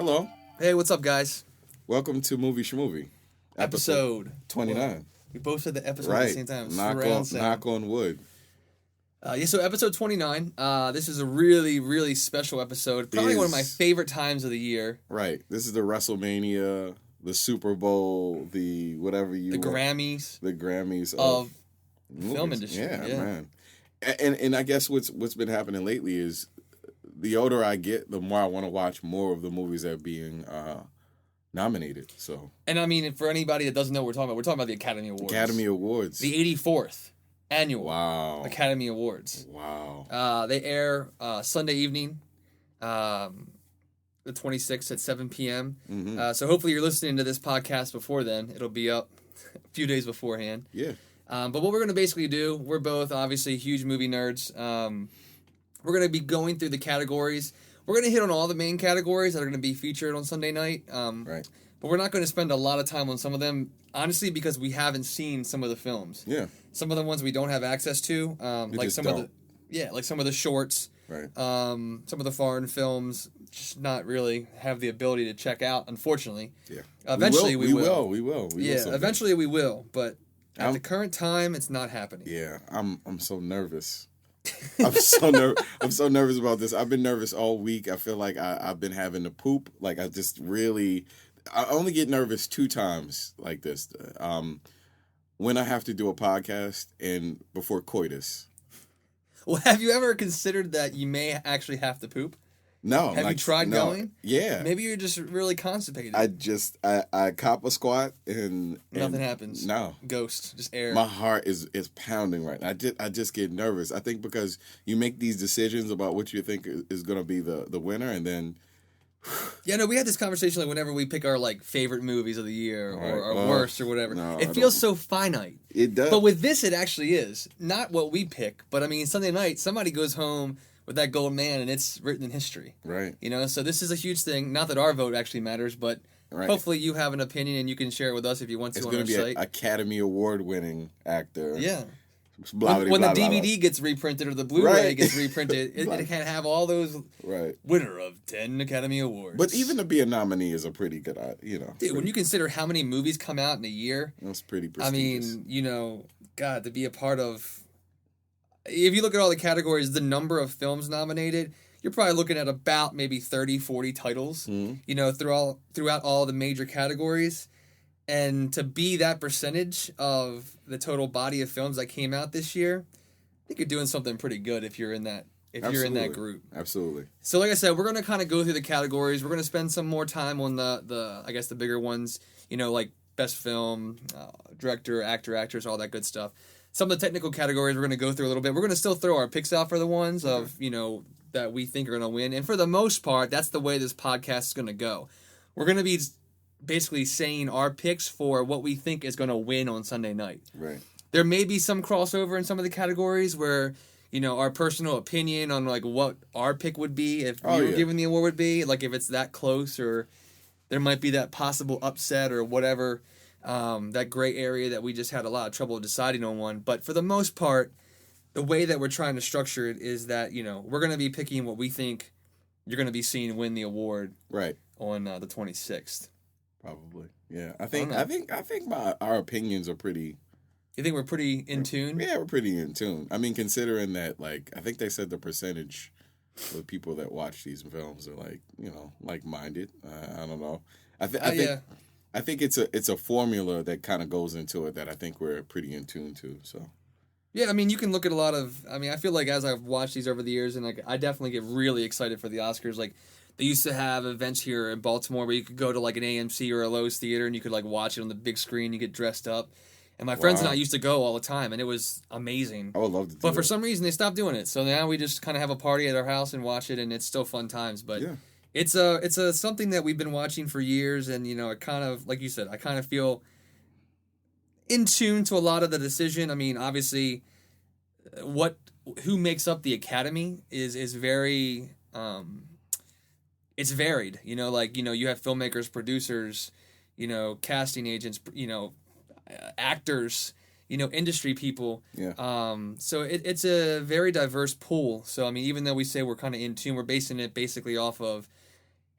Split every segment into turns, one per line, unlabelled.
Hello.
Hey, what's up, guys?
Welcome to Movie Schmovie.
Episode
29.
We both said the episode
Right.
at the same time.
Knock on wood.
So episode 29. This is a really, really special episode. Probably one of my favorite times of the year.
Right. This is the WrestleMania, the Superbowl, the whatever you want.
Grammys.
The Grammys
of
movies.
film industry.
Yeah, man. And I guess what's been happening lately is the older I get, the more I want to watch more of the movies that are being nominated. So.
And I mean, for anybody that doesn't know what we're talking about the Academy Awards.
Academy Awards.
The 84th annual Academy Awards.
Wow.
They air Sunday evening, the 26th at 7 p.m.
Mm-hmm.
So hopefully you're listening to this podcast before then. It'll be up a few days beforehand.
Yeah.
But what we're going to basically do, we're both obviously huge movie nerds. We're going to be going through the categories. We're going to hit on all the main categories that are going to be featured on Sunday night.
Right.
But we're not going to spend a lot of time on some of them, honestly, because we haven't seen some of the films.
Yeah.
Some of the ones we don't have access to, like some of the shorts.
Right.
Some of the foreign films, just not really have the ability to check out, unfortunately.
Yeah.
Eventually we will.
We will.
Eventually we will, but at the current time, it's not happening.
Yeah, I'm so nervous. I'm so nervous about this. I've been nervous all week. I feel like I've been having to poop. Like I only get nervous 2 times like this. When I have to do a podcast and before coitus.
Well, have you ever considered that you may actually have to poop?
No.
Have you tried going?
Yeah.
Maybe you're just really constipated.
I cop a squat and
nothing happens.
No.
Ghost. Just air.
My heart is pounding right now. I just get nervous. I think because you make these decisions about what you think is going to be the winner, and then.
Yeah, no, we had this conversation like whenever we pick our like favorite movies of the year or worst or whatever.
No,
it feels so finite.
It does.
But with this, it actually is not what we pick. But I mean, Sunday night, somebody goes home with that gold man, and it's written in history.
Right.
You know, so this is a huge thing. Not that our vote actually matters, but hopefully you have an opinion and you can share it with us if you want to on our site. It's going to be
an Academy Award-winning actor.
Yeah.
When
the DVD gets reprinted or the Blu-ray gets reprinted, it can have all those winner of 10 Academy Awards.
But even to be a nominee is a pretty good,
Dude, when you consider how many movies come out in a year,
that's pretty prestigious.
I mean, God, to be a part of. If you look at all the categories, the number of films nominated, you're probably looking at about maybe 30, 40 titles, throughout all the major categories. And to be that percentage of the total body of films that came out this year, I think you're doing something pretty good if you're in that you're in that group.
Absolutely.
So like I said, we're going to kind of go through the categories. We're going to spend some more time on the bigger ones, like best film, director, actor, actress, all that good stuff. Some of the technical categories we're going to go through a little bit. We're going to still throw our picks out for the ones of, that we think are going to win. And for the most part, that's the way this podcast is going to go. We're going to be basically saying our picks for what we think is going to win on Sunday night.
Right.
There may be some crossover in some of the categories where, our personal opinion on like what our pick would be if we were given the award would be, like if it's that close, or there might be that possible upset or whatever. That gray area that we just had a lot of trouble deciding on one. But for the most part, the way that we're trying to structure it is that, we're going to be picking what we think you're going to be seeing win the award on the 26th.
Probably. Yeah. I think our opinions are pretty.
You think we're pretty in tune?
Yeah, we're pretty in tune. I mean, considering that, like, I think they said the percentage of people that watch these films are like, like-minded. I don't know. I think it's a formula that kind of goes into it that I think we're pretty in tune to. So,
yeah, I mean, you can look at a lot of. I mean, I feel like as I've watched these over the years, and like I definitely get really excited for the Oscars. Like they used to have events here in Baltimore where you could go to like an AMC or a Lowe's theater and you could like watch it on the big screen. You get dressed up, and my friends and I used to go all the time, and it was amazing.
I would love to.
But for some reason, they stopped doing it. So now we just kind of have a party at our house and watch it, and it's still fun times. But yeah. It's a something that we've been watching for years, and it kind of, like you said, I kind of feel in tune to a lot of the decision. I mean, obviously, who makes up the Academy is very it's varied. You have filmmakers, producers, casting agents, actors, industry people.
Yeah.
So it's a very diverse pool. So I mean, even though we say we're kind of in tune, we're basing it basically off of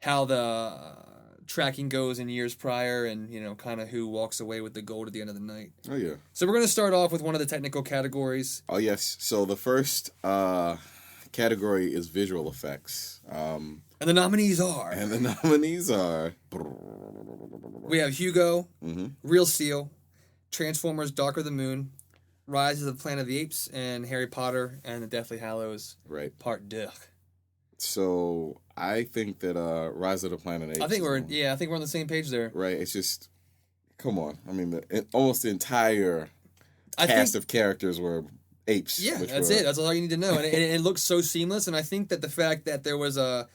how the tracking goes in years prior, and kind of who walks away with the gold at the end of the night.
Oh yeah.
So we're going to start off with one of the technical categories.
Oh yes. So the first category is visual effects.
And the nominees are. We have Hugo, Real Steel, Transformers: Dark of the Moon, Rise of the Planet of the Apes, and Harry Potter and the Deathly Hallows.
Right.
Part 2.
So I think that Rise of the Planet of the Apes.
I think we're on the same page there.
Right. It's just, come on. I mean, almost the entire cast of characters were apes.
Yeah, that's it. That's all you need to know. And it looks so seamless. And I think that the fact that there was a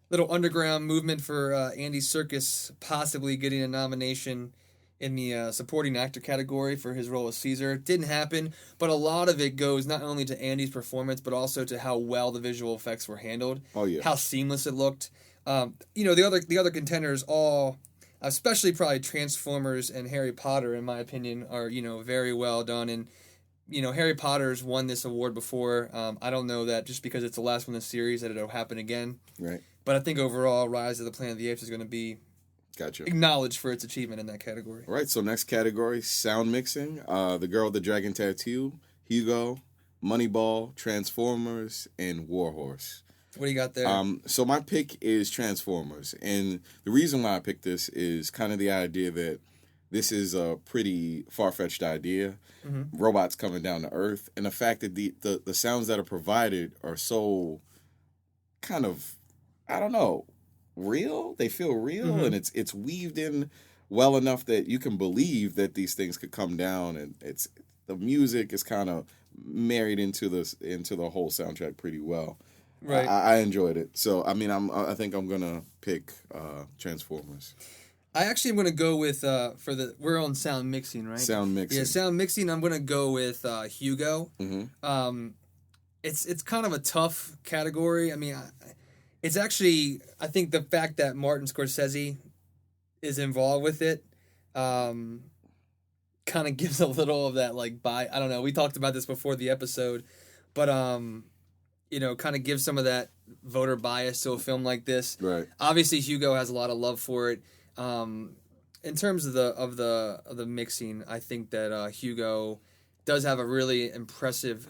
little underground movement for Andy Serkis possibly getting a nomination in the supporting actor category for his role as Caesar didn't happen, but a lot of it goes not only to Andy's performance, but also to how well the visual effects were handled.
Oh yeah,
how seamless it looked. The other contenders, all, especially probably Transformers and Harry Potter, in my opinion, are very well done. And Harry Potter's won this award before. I don't know that just because it's the last one in the series that it'll happen again.
Right.
But I think overall, Rise of the Planet of the Apes is going to be acknowledged for its achievement in that category.
All right, so next category, sound mixing. The Girl with the Dragon Tattoo, Hugo, Moneyball, Transformers, and Warhorse.
What do you got there?
So my pick is Transformers. And the reason why I picked this is kind of the idea that this is a pretty far-fetched idea. Mm-hmm. Robots coming down to Earth. And the fact that the sounds that are provided are so kind of, I don't know, real. They feel real, and it's weaved in well enough that you can believe that these things could come down, and the music is kind of married into the whole soundtrack pretty well. Right. I enjoyed it. So I mean, I think I'm gonna pick Transformers.
I actually am gonna go with we're on sound mixing, right?
Sound mixing.
Yeah, sound mixing. I'm gonna go with Hugo.
Mm-hmm.
It's kind of a tough category. I mean, it's actually, I think the fact that Martin Scorsese is involved with it kind of gives a little of that, I don't know. We talked about this before the episode, but, kind of gives some of that voter bias to a film like this.
Right.
Obviously, Hugo has a lot of love for it. In terms of the mixing, I think that Hugo does have a really impressive...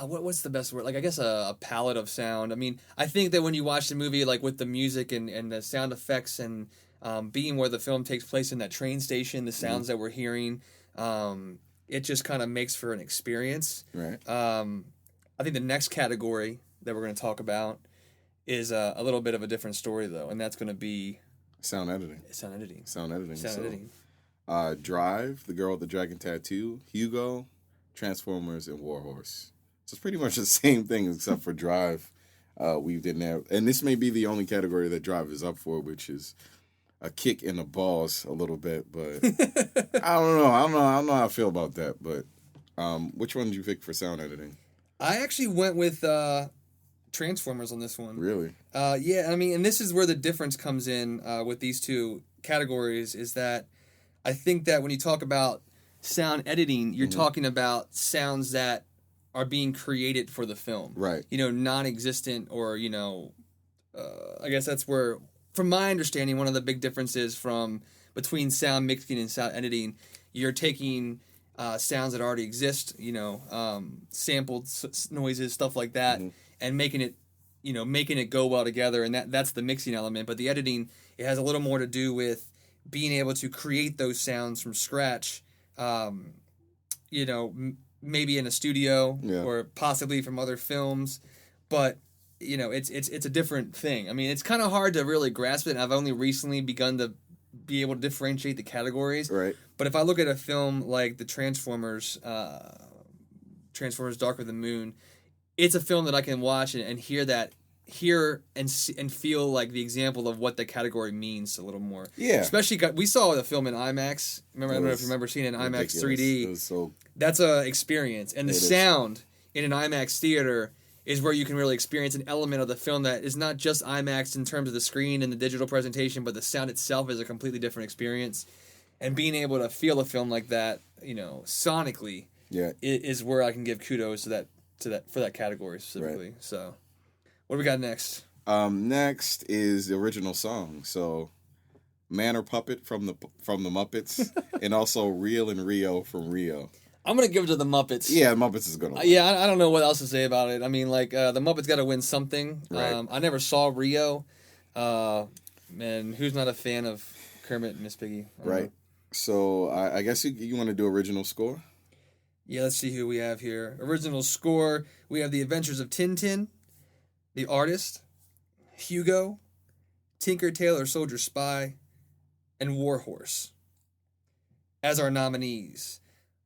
what's the best word? I guess a palette of sound. I mean, I think that when you watch the movie, with the music and the sound effects and being where the film takes place in that train station, the sounds that we're hearing, it just kind of makes for an experience.
Right.
I think the next category that we're going to talk about is a little bit of a different story, though, and that's going to be...
Sound editing. Drive, The Girl with the Dragon Tattoo, Hugo, Transformers, and Warhorse. So it's pretty much the same thing except for Drive weaved in there. And this may be the only category that Drive is up for, which is a kick in the balls a little bit. But I don't know how I feel about that. But which one did you pick for sound editing?
I actually went with Transformers on this one.
Really?
Yeah, I mean, and this is where the difference comes in with these two categories, is that I think that when you talk about sound editing, you're talking about sounds that are being created for the film.
Right.
Non-existent, or, I guess that's where, from my understanding, one of the big differences between sound mixing and sound editing, you're taking sounds that already exist, sampled noises, stuff like that, and making it go well together, and that's the mixing element. But the editing, it has a little more to do with being able to create those sounds from scratch, maybe in a studio or possibly from other films, but it's a different thing. I mean, it's kind of hard to really grasp it, and I've only recently begun to be able to differentiate the categories. Right. But if I look at a film like the Transformers Dark of the Moon, it's a film that I can watch and hear and feel like the example of what the category means a little more. Yeah. Especially, we saw the film in IMAX. I don't know if you remember seeing it in IMAX 3D. That's a experience. And the sound in an IMAX theater is where you can really experience an element of the film that is not just IMAX in terms of the screen and the digital presentation, but the sound itself is a completely different experience. And being able to feel a film like that, sonically, is where I can give kudos to that for that category specifically. Right. So, what do we got next?
Next is the original song. So, Man or Puppet from the Muppets, and also Real and Rio from Rio.
I'm gonna give it to the Muppets.
Yeah, Muppets is gonna win.
Yeah, I don't know what else to say about it. I mean, like the Muppets got to win something.
Right.
I never saw Rio. And who's not a fan of Kermit and Miss Piggy?
Right. So I guess you want to do original score?
Yeah, let's see who we have here. Original score, we have The Adventures of Tintin, The Artist, Hugo, Tinker Tailor Soldier Spy, and Warhorse as our nominees.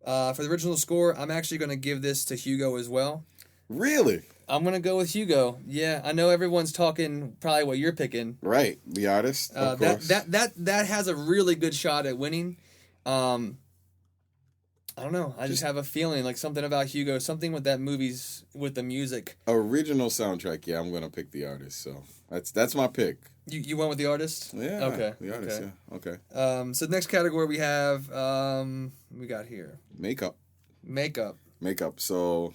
For the original score, I'm actually going to give this to Hugo as well.
Really?
I'm going to go with Hugo. Yeah, I know everyone's talking probably what you're picking.
Right. The Artist, of course.
That has a really good shot at winning. I don't know. I just have a feeling like something about Hugo, something with that movie's with the music.
Original soundtrack, yeah, I'm gonna pick The Artist. So that's my pick.
You went with The Artist?
Yeah.
Okay.
The Artist, yeah. Okay.
So the next category we have we got here.
Makeup. So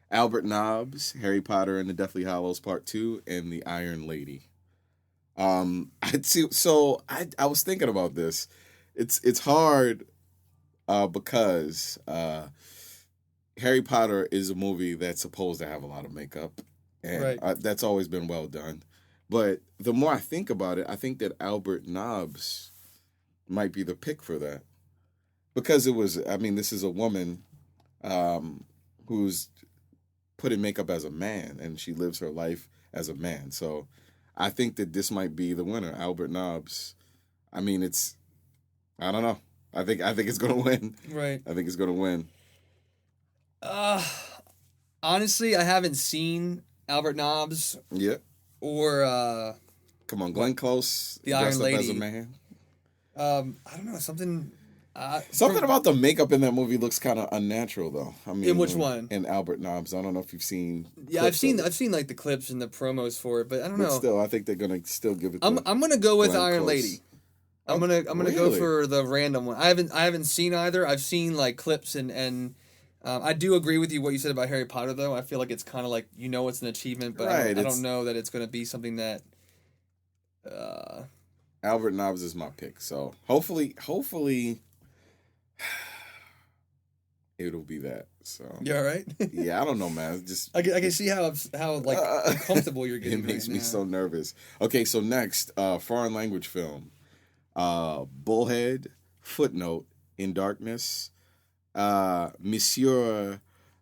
Albert Nobbs, Harry Potter and the Deathly Hallows Part 2, and The Iron Lady. I was thinking about this. It's hard because Harry Potter is a movie that's supposed to have a lot of makeup, and
right.
That's always been well done. But the more I think about it, I think that Albert Nobbs might be the pick for that, because this is a woman who's put in makeup as a man, and she lives her life as a man. So I think that this might be the winner, Albert Nobbs. I don't know. I think it's gonna win.
Right.
I think it's gonna win.
Honestly, I haven't seen Albert Nobbs.
Yeah.
Or
come on, Glenn Close,
The Iron Lady
as a man.
I don't know, something
about the makeup in that movie looks kind of unnatural, though. I mean,
in which one?
In Albert Nobbs. I don't know if you've seen.
Yeah, I've seen like the clips and the promos for it, but I don't know.
Still, I think they're gonna still give it.
I'm gonna go with Iron
Close.
Lady. I'm gonna go for the random one. I haven't seen either. I've seen like clips and I do agree with you what you said about Harry Potter, though. I feel like it's kind of like it's an achievement, but
right,
I don't know that it's gonna be something that.
Albert Nobbs is my pick, so hopefully it'll be that. So
you all right?
Yeah, I don't know, man. It's just
I can see how uncomfortable you're getting.
It makes me
now.
so nervous. Okay, so next, foreign language film, Bullhead, Footnote, In Darkness, Monsieur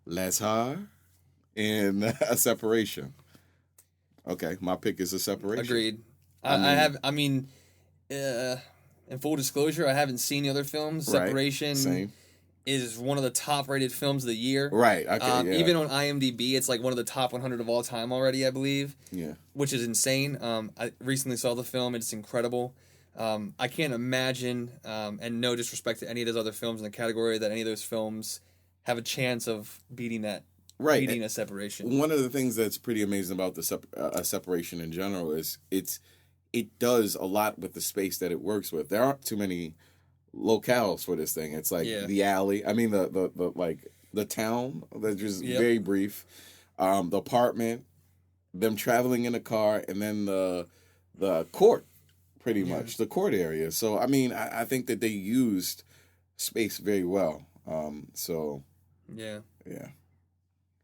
Lazare, and A Separation. Okay, my pick is A Separation.
Agreed. In full disclosure, I haven't seen the other films.
Right,
Separation
same.
is one of the top-rated films of the year.
Right. Okay. Yeah.
Even on IMDb, it's like one of the top 100 of all time already, I believe.
Yeah.
Which is insane. I recently saw the film. It's incredible. I can't imagine, and no disrespect to any of those other films in the category, that any of those films have a chance of beating that.
Right.
Beating A Separation.
One of the things that's pretty amazing about the A Separation in general is it does a lot with the space that it works with. There aren't too many locales for this thing. It's like the alley. I mean the town that's just very brief. The apartment, them traveling in a car, and then the court, pretty much the court area. So I mean, I think that they used space very well. Yeah.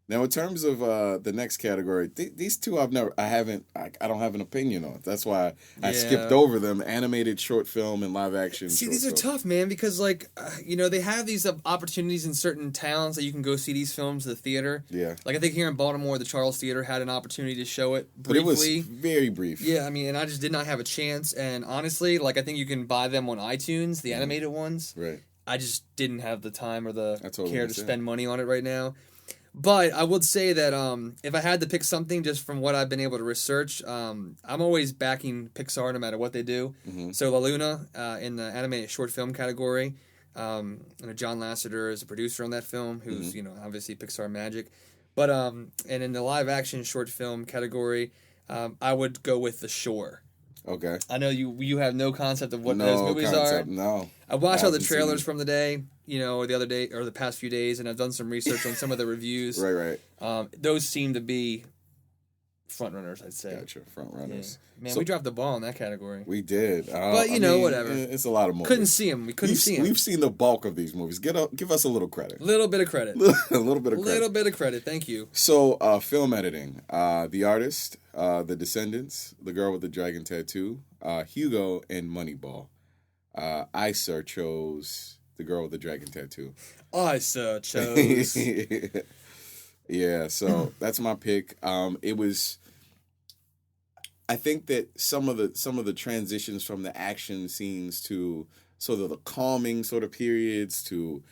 Now, in terms of the next category, these two I don't have an opinion on. That's why I skipped over them. Animated short film and live action.
See, these are tough, man, because they have these opportunities in certain towns that you can go see these films at the theater.
Yeah.
Like I think here in Baltimore, the Charles Theater had an opportunity to show it briefly.
But it was very brief.
Yeah, I mean, and I just did not have a chance. And honestly, I think you can buy them on iTunes, the animated ones.
Right.
I just didn't have the time or the care to
understand.
spend money on it right now. But I would say that if I had to pick something just from what I've been able to research, I'm always backing Pixar no matter what they do. Mm-hmm. So La Luna in the animated short film category, John Lasseter is a producer on that film, who's obviously Pixar magic. But and in the live action short film category, I would go with The Shore.
Okay.
I know you have no concept of what those movies are.
No.
I watched all the trailers from the day, or the other day, or the past few days, and I've done some research on some of the reviews.
Right.
Those seem to be front runners, I'd say.
Gotcha, front runners.
Yeah. Man, we dropped the ball in that category.
We did.
But, whatever.
It's a lot of movies.
Couldn't see them. We couldn't see them.
We've seen the bulk of these movies. Give us a little credit.
Little bit of credit.
A little bit of credit.
Little bit of credit. Thank you.
So, film editing. The Artist, The Descendants, The Girl with the Dragon Tattoo, Hugo, and Moneyball. I, sir, chose The Girl with the Dragon Tattoo.
I, sir, chose.
Yeah, so that's my pick. It was. I think that some of the transitions from the action scenes to sort of the calming sort of periods to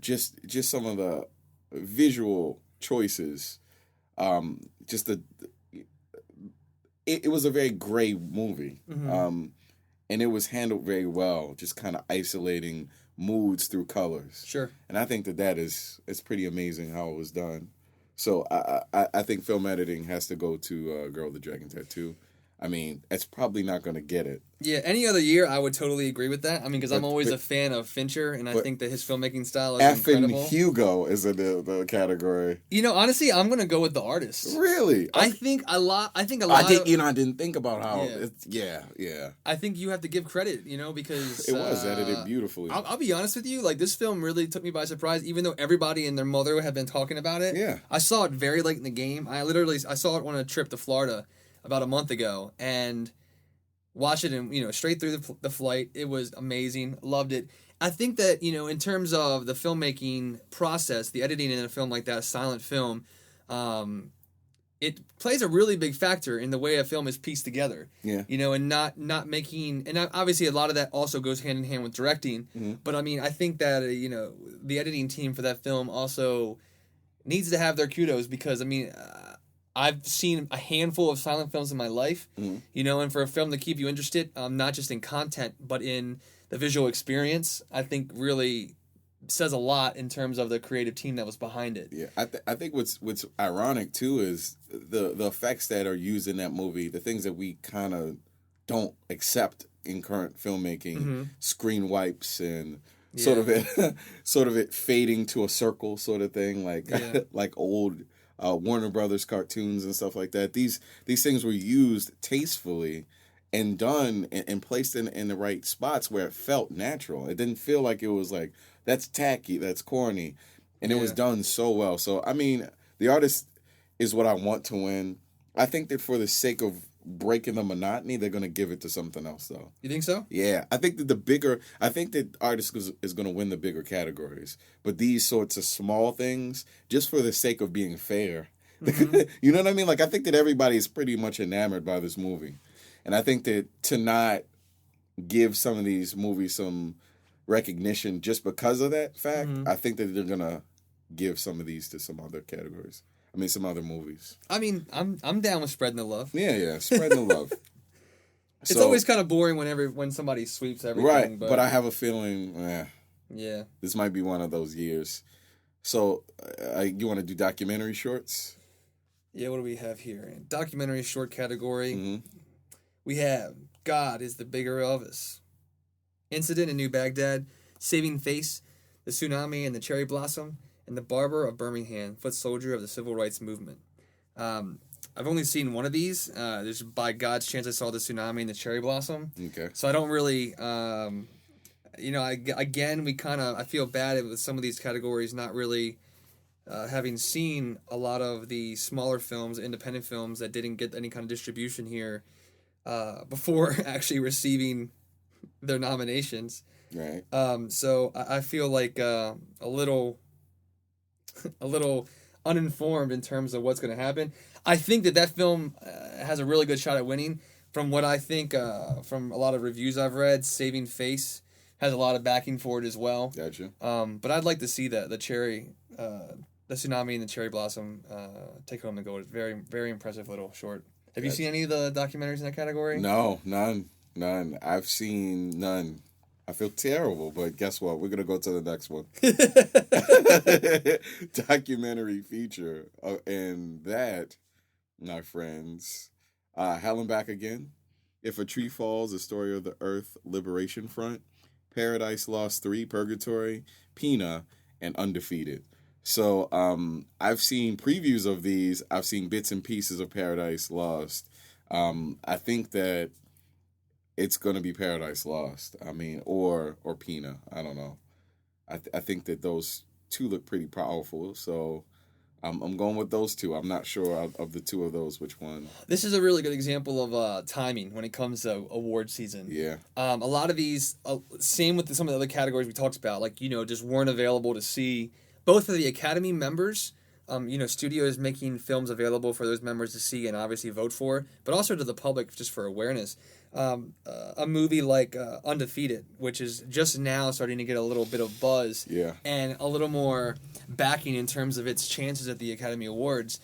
just some of the visual choices. It was a very gray movie, and it was handled very well. Just kind of isolating moods through colors.
Sure.
And I think it's pretty amazing how it was done. So I think film editing has to go to Girl with the Dragon Tattoo. I mean, it's probably not going to get it.
Yeah, any other year, I would totally agree with that. I mean, because I'm always a fan of Fincher, and I think that his filmmaking style is incredible.
Hugo is in the category.
Honestly, I'm going to go with The Artist.
Really?
I think a lot. I
didn't think about how. Yeah.
I think you have to give credit, because
it was edited beautifully.
I'll be honest with you. Like, this film really took me by surprise, even though everybody and their mother had been talking about it.
Yeah.
I saw it very late in the game. I saw it on a trip to Florida about a month ago, and watched it in, straight through the flight. It was amazing. Loved it. I think that, in terms of the filmmaking process, the editing in a film like that, a silent film, it plays a really big factor in the way a film is pieced together.
Yeah.
And not making, and obviously a lot of that also goes hand in hand with directing.
Mm-hmm.
But I mean, I think that, the editing team for that film also needs to have their kudos, because, I mean, I've seen a handful of silent films in my life, and for a film to keep you interested, not just in content, but in the visual experience, I think really says a lot in terms of the creative team that was behind it.
Yeah, I think what's ironic too is the effects that are used in that movie, the things that we kind of don't accept in current filmmaking, screen wipes and sort of it fading to a circle sort of thing, like like old Warner Brothers cartoons and stuff like that. These things were used tastefully and done and placed in the right spots where it felt natural. It didn't feel like it was like, that's tacky, that's corny. And it was done so well. So, I mean, The Artist is what I want to win. I think that for the sake of breaking the monotony, they're going to give it to something else, though.
You think so?
Yeah. I think that Artist is going to win the bigger categories. But these sorts of small things, just for the sake of being fair, you know what I mean? Like, I think that everybody is pretty much enamored by this movie. And I think that to not give some of these movies some recognition just because of that fact, I think that they're going to give some of these to some other categories. I mean, some other movies. I
mean, I'm down with spreading the love.
Yeah, spreading the love.
It's always kind of boring when somebody sweeps everything.
Right, but I have a feeling, this might be one of those years. So, you want to do documentary shorts?
Yeah, what do we have here? Documentary short category. We have God is the Bigger Elvis, Incident in New Baghdad, Saving Face, The Tsunami and the Cherry Blossom, and The Barber of Birmingham, Foot Soldier of the Civil Rights Movement. I've only seen one of these. There's by God's chance I saw The Tsunami and the Cherry Blossom.
Okay.
So I don't really, I feel bad with some of these categories not really having seen a lot of the smaller films, independent films that didn't get any kind of distribution here before actually receiving their nominations.
Right.
So I feel like a little uninformed in terms of what's going to happen. I think that film has a really good shot at winning. From what I think, from a lot of reviews I've read, Saving Face has a lot of backing for it as well.
Gotcha.
But I'd like to see the Tsunami and the Cherry Blossom take home the gold. It's very, very impressive little short. Have you seen any of the documentaries in that category?
No, none. I've seen none. I feel terrible, but guess what? We're going to go to the next one. Documentary feature. And that, my friends, Hell and Back Again, If a Tree Falls, The Story of the Earth Liberation Front, Paradise Lost 3, Purgatory, Pina, and Undefeated. So I've seen previews of these. I've seen bits and pieces of Paradise Lost. I think that it's going to be Paradise Lost. I mean, or Pina. I don't know. I think that those two look pretty powerful. So I'm going with those two. I'm not sure of the two of those which one.
This is a really good example of timing when it comes to award season.
Yeah.
A lot of these, same with some of the other categories we talked about, like, just weren't available to see. Both for the Academy members, studios making films available for those members to see and obviously vote for, but also to the public just for awareness. A movie like Undefeated, which is just now starting to get a little bit of buzz and a little more backing in terms of its chances at the Academy Awards,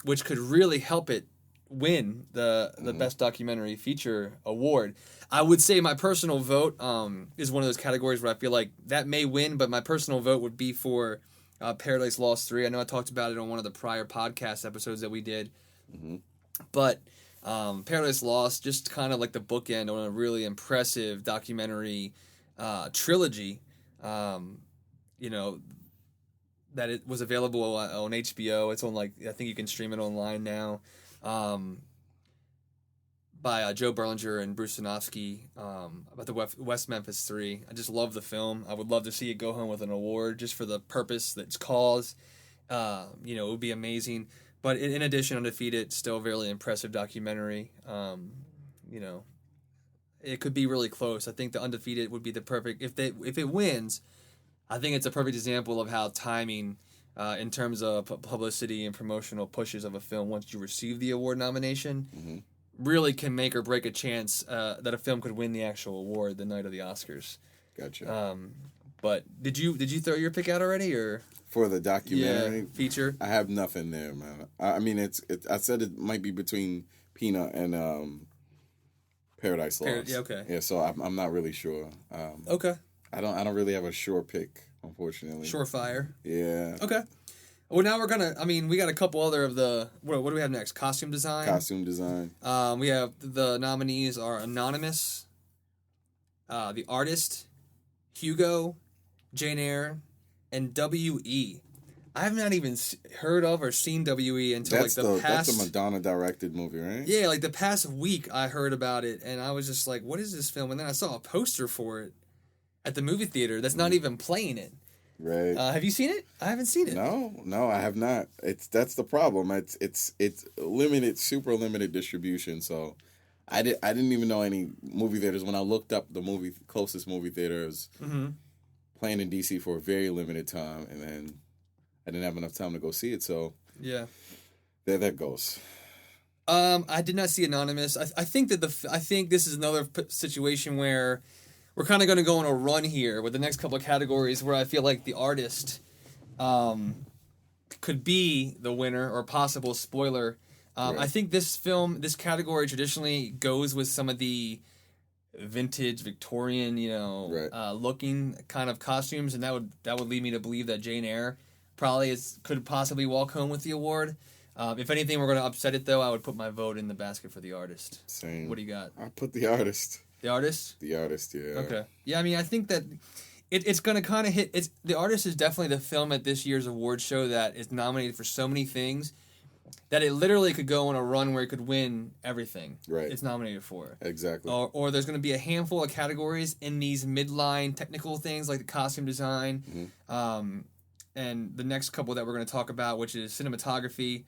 which could really help it win the Best Documentary Feature Award. I would say my personal vote is one of those categories where I feel like that may win, but my personal vote would be for Paradise Lost 3. I know I talked about it on one of the prior podcast episodes that we did. But Paradise Lost, just kind of like the bookend on a really impressive documentary trilogy, that it was available on HBO. It's on, I think you can stream it online now, by Joe Berlinger and Bruce Sinofsky, about the West Memphis 3. I just love the film. I would love to see it go home with an award just for the purpose that it's caused. It would be amazing. But in addition, Undefeated, still a really impressive documentary. It could be really close. I think the Undefeated would be the perfect, if it wins, I think it's a perfect example of how timing, in terms of publicity and promotional pushes of a film once you receive the award nomination, really can make or break a chance that a film could win the actual award the night of the Oscars.
Gotcha.
But did you throw your pick out already, or
for the documentary
feature?
I have nothing there, man. I mean, I said it might be between Pina and Paradise Lost.
Okay.
Yeah, so I'm not really sure.
Okay.
I don't really have a sure pick, unfortunately.
Surefire.
Yeah.
Okay. Well, now we got a couple other of the, what do we have next? Costume design?
Costume design.
We have, the nominees are Anonymous, The Artist, Hugo, Jane Eyre, and W.E. I have not even heard of or seen W.E. until
That's a Madonna-directed movie, right?
Yeah, the past week I heard about it, and I was just like, what is this film? And then I saw a poster for it at the movie theater that's not even playing it.
Right.
Have you seen it? I haven't seen it.
No, I have not. That's the problem. It's limited, super limited distribution. So, I didn't even know any movie theaters. When I looked up the closest movie theaters, playing in DC for a very limited time, and then I didn't have enough time to go see it. So
yeah,
there that goes.
I did not see Anonymous. I think this is another situation where we're kind of going to go on a run here with the next couple of categories where I feel like The Artist could be the winner or possible spoiler. Right. I think this category traditionally goes with some of the vintage Victorian, looking kind of costumes, and that would lead me to believe that Jane Eyre could possibly walk home with the award. If anything, we're going to upset it, though. I would put my vote in the basket for The Artist.
Same.
What do you got?
I put The Artist.
The Artist?
The Artist, yeah.
Okay. Yeah, I mean, I think that it's going to kind of hit... The Artist is definitely the film at this year's award show that is nominated for so many things that it literally could go on a run where it could win everything it's nominated for.
Exactly.
Or there's going to be a handful of categories in these midline technical things like the costume design, and the next couple that we're going to talk about, which is cinematography,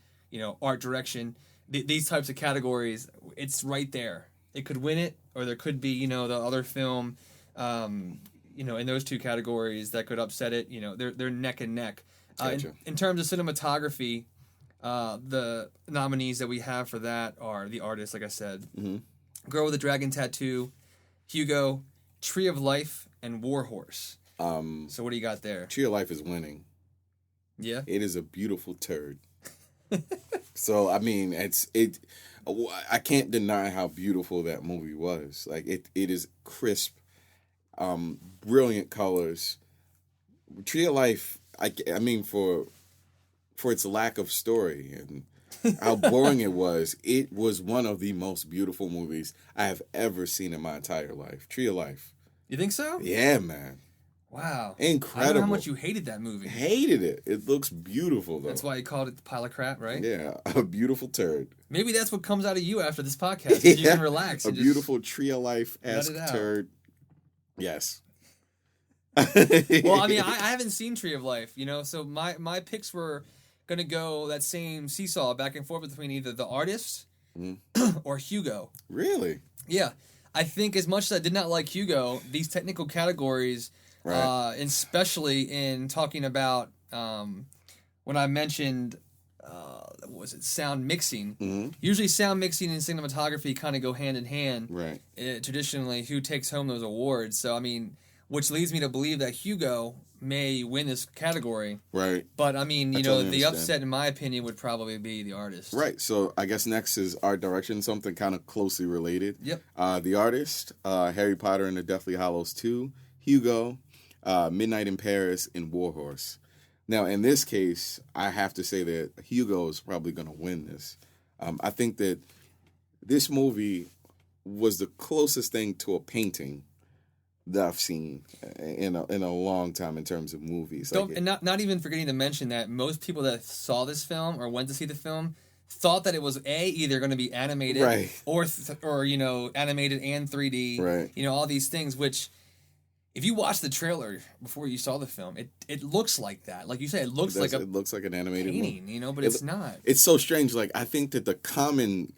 art direction. These types of categories, it's right there. It could win it, or there could be, the other film, in those two categories that could upset it. They're neck and neck.
Gotcha.
In terms of cinematography, the nominees that we have for that are The Artist, like I said, Girl with a Dragon Tattoo, Hugo, Tree of Life, and Warhorse. So what do you got there?
Tree of Life is winning.
Yeah?
It is a beautiful turd. So, I mean, I can't deny how beautiful that movie was. Like, it is crisp, brilliant colors. Tree of Life, I mean, for its lack of story and how boring it was one of the most beautiful movies I have ever seen in my entire life. Tree of Life.
You think so?
Yeah, man.
Wow.
Incredible.
I don't know how much you hated that movie.
Hated it. It looks beautiful, though.
That's why you called it the pile of crap, right?
Yeah, a beautiful turd.
Maybe that's what comes out of you after this podcast. Yeah. You can relax.
A beautiful Tree of Life-esque turd. Yes.
Well, I mean, I haven't seen Tree of Life, so my picks were going to go that same seesaw back and forth between either The Artist or Hugo.
Really?
Yeah. I think as much as I did not like Hugo, these technical categories, right. Especially in talking about when I mentioned, sound mixing. Usually sound mixing and cinematography kind of go hand in hand. Right. Traditionally, who takes home those awards. So, I mean, which leads me to believe that Hugo may win this category. Right. But, I mean, the upset, in my opinion, would probably be The Artist.
Right. So, I guess next is art direction, something kind of closely related. Yep. The Artist, Harry Potter and the Deathly Hallows 2, Hugo, Midnight in Paris, and Warhorse. Now, in this case, I have to say that Hugo is probably going to win this. I think that this movie was the closest thing to a painting that I've seen in a long time in terms of movies.
And not even forgetting to mention that most people that saw this film or went to see the film thought that it was either going to be animated, right, or animated and 3D, right, all these things. Which, if you watch the trailer before you saw the film, it looks like that. Like you said, it looks like
an animated
painting, movie. But it's not.
It's so strange. Like, I think that the common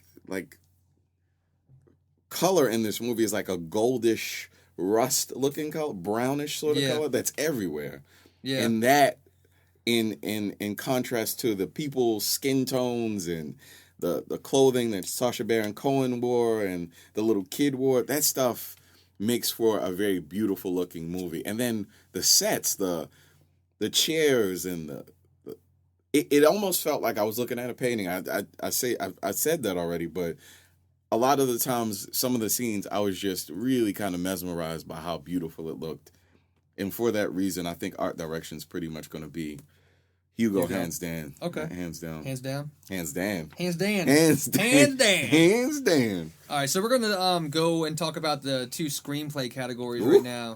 color in this movie is like a goldish rust-looking color, brownish sort of color that's everywhere. Yeah. And that, in contrast to the people's skin tones and the clothing that Sacha Baron Cohen wore and the little kid wore, that stuff makes for a very beautiful looking movie. And then the sets, the chairs, and it almost felt like I was looking at a painting. I said that already, but a lot of the times, some of the scenes, I was just really kind of mesmerized by how beautiful it looked. And for that reason, I think art direction is pretty much going to be Hugo, hands down. Okay. Hands down.
Hands down?
Hands down.
Hands down.
Hands down.
Hands down.
Hands down.
All right, so we're going to go and talk about the two screenplay categories right now.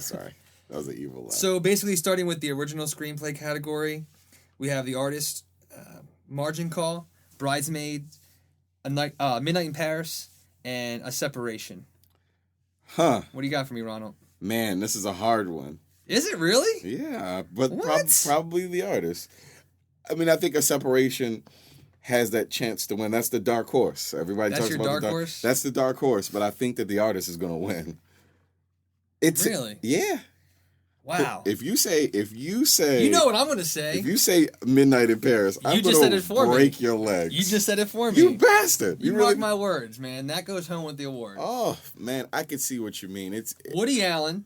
Sorry. That was an evil laugh.
So basically, starting with the original screenplay category, we have The Artist, Margin Call, Bridesmaid, Midnight in Paris, and A Separation.
Huh.
What do you got for me, Ronald?
Man, this is a hard one.
Is it really?
Yeah, but probably The Artist. I mean, I think A Separation has that chance to win. That's the dark horse. Everybody talks about the dark horse. That's the dark horse, but I think that The Artist is going to win.
Really?
Yeah.
Wow.
If you say,
you know what I'm going to say.
If you say Midnight in Paris, I'm going to break your legs.
You just said it for me.
You bastard.
You mark my words, man. That goes home with the award.
Oh, man, I can see what you mean. It's
Woody Allen.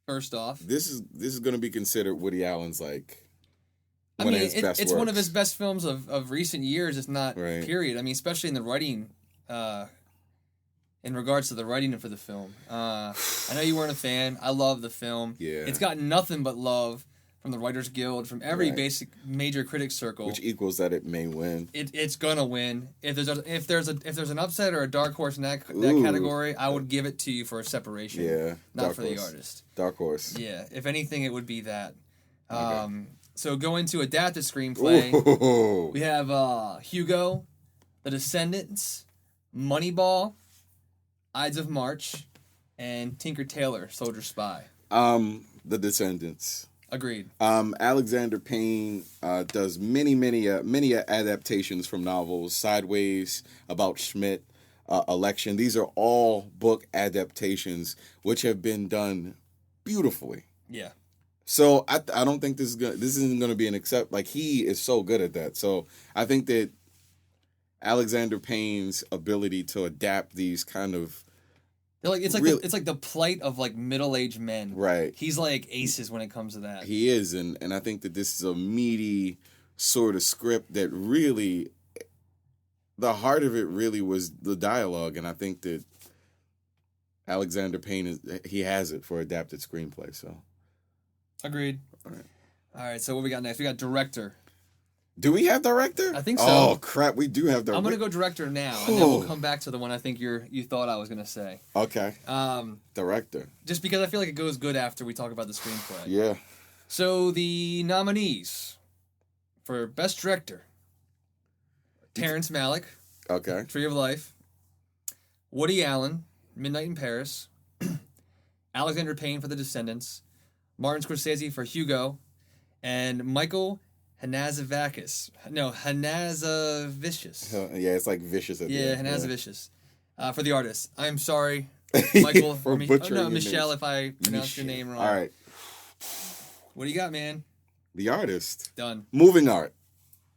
First off,
this is going to be considered Woody Allen's
one of his best works. One of his best films of recent years, if not period. I mean, especially in the writing, in regards to the writing for the film. I know you weren't a fan. I love the film. Yeah, it's gotten nothing but love from the Writers Guild, from every basic major critic circle,
which equals that it may win.
It's gonna win. If there's an upset or a dark horse in that category, I would give it to you for A Separation. Yeah, not for The Artist.
Dark horse.
Yeah, if anything, it would be that. Okay. So going to adapted screenplay, we have Hugo, The Descendants, Moneyball, Ides of March, and Tinker Tailor Soldier Spy.
The Descendants.
Agreed.
Alexander Payne does many adaptations from novels. Sideways, About Schmidt, Election. These are all book adaptations which have been done beautifully. Yeah. So I don't think this isn't going to be an except. Like, he is so good at that. So I think that Alexander Payne's ability to adapt these kind of
it's like the plight of middle-aged men. Right. He's like aces when it comes to that.
He is, and I think that this is a meaty sort of script that really, the heart of it really was the dialogue, and I think that Alexander Payne he has it for adapted screenplay. So.
Agreed. All right. So what we got next? We got director.
Do we have director?
I think so.
Oh crap, we do have director.
I'm gonna go director now, and then we'll come back to the one I think you thought I was gonna say.
Okay. Director.
Just because I feel like it goes good after we talk about the screenplay.
Yeah.
So the nominees for Best Director: Terrence Malick,
Okay.
Tree of Life; Woody Allen, Midnight in Paris; Alexander Payne for The Descendants; Martin Scorsese for Hugo; and Michael Hanazavicius.
Yeah, it's like vicious at the end.
Yeah, Hanazavicius. For The Artist. I'm sorry, Michael.
For butchering
Michelle,
names.
if I pronounced your name wrong.
All right.
What do you got, man?
The Artist.
Done.
Moving art.